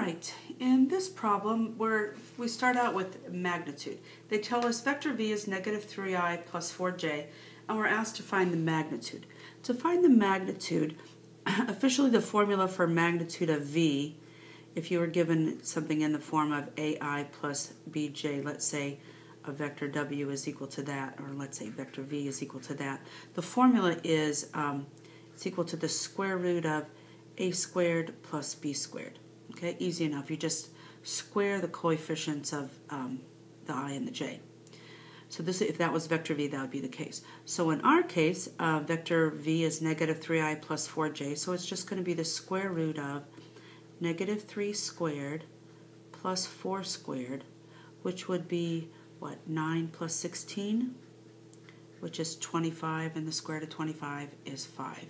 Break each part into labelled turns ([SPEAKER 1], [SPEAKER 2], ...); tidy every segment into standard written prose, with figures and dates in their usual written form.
[SPEAKER 1] right, in this problem we start out with magnitude. They tell us vector v is negative 3i plus 4j, and we're asked to find the magnitude. To find the magnitude, officially the formula for magnitude of v, if you were given something in the form of ai plus bj, let's say a vector w is equal to that, or let's say vector v is equal to that, the formula is it's equal to the square root of a squared plus b squared. Okay, easy enough. You just square the coefficients of the I and the j. So this, if that was vector v, that would be the case. So in our case, vector v is negative 3i plus 4j, so it's just going to be the square root of negative 3 squared plus 4 squared, which would be, what, 9 plus 16, which is 25, and the square root of 25 is 5.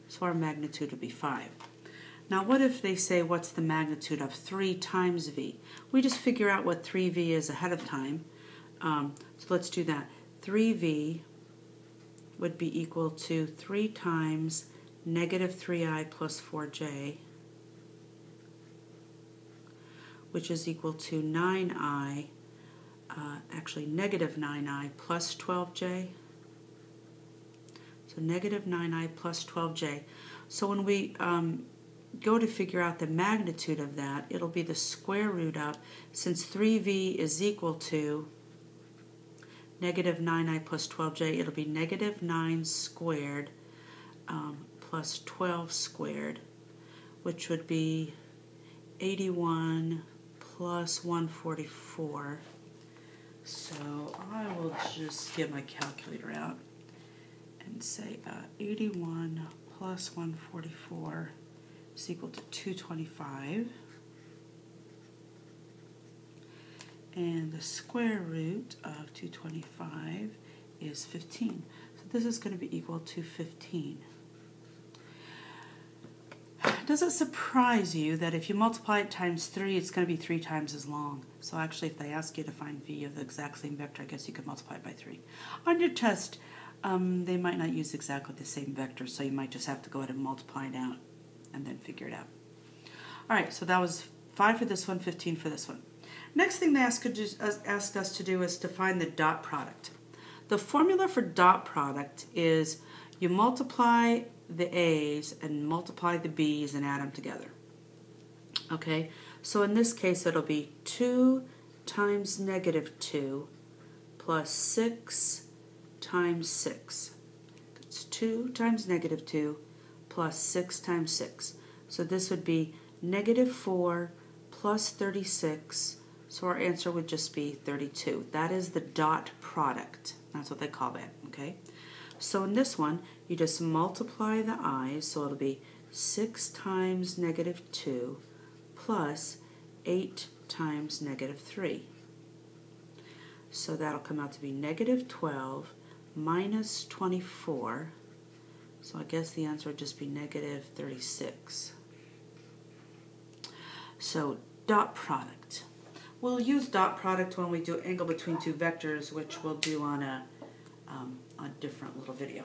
[SPEAKER 1] So our magnitude would be 5. Now what if they say what's the magnitude of 3 times v? We just figure out what 3v is ahead of time. So let's do that. 3v would be equal to 3 times negative 3i plus 4j, which is equal to 9i, actually negative 9i plus 12j. So negative 9i plus 12j. So when we go to figure out the magnitude of that, it'll be the square root of, since 3v is equal to negative 9i plus 12j, it'll be negative 9 squared plus 12 squared, which would be 81 plus 144. So I will just get my calculator out and say 81 plus 144 is equal to 225, and the square root of 225 is 15. So this is going to be equal to 15. Does it surprise you that if you multiply it times 3, it's going to be 3 times as long? So actually, if they ask you to find v of the exact same vector, I guess you could multiply it by 3. On your test, they might not use exactly the same vector, so you might just have to go ahead and multiply it out and then figure it out. All right, so that was 5 for this one, 15 for this one. Next thing they asked us to do is to find the dot product. The formula for dot product is you multiply the a's and multiply the b's and add them together. Okay, so in this case it'll be 2 times negative 2 plus 6 times 6. It's 2 times negative 2 plus 6 times 6. So this would be negative 4 plus 36. So our answer would just be 32. That is the dot product. That's what they call that, okay? So in this one, you just multiply the i's, so it'll be 6 times negative 2 plus 8 times negative 3. So that'll come out to be negative 12 minus 24. So I guess the answer would just be negative 36. So dot product. We'll use dot product when we do angle between two vectors, which we'll do on a different little video.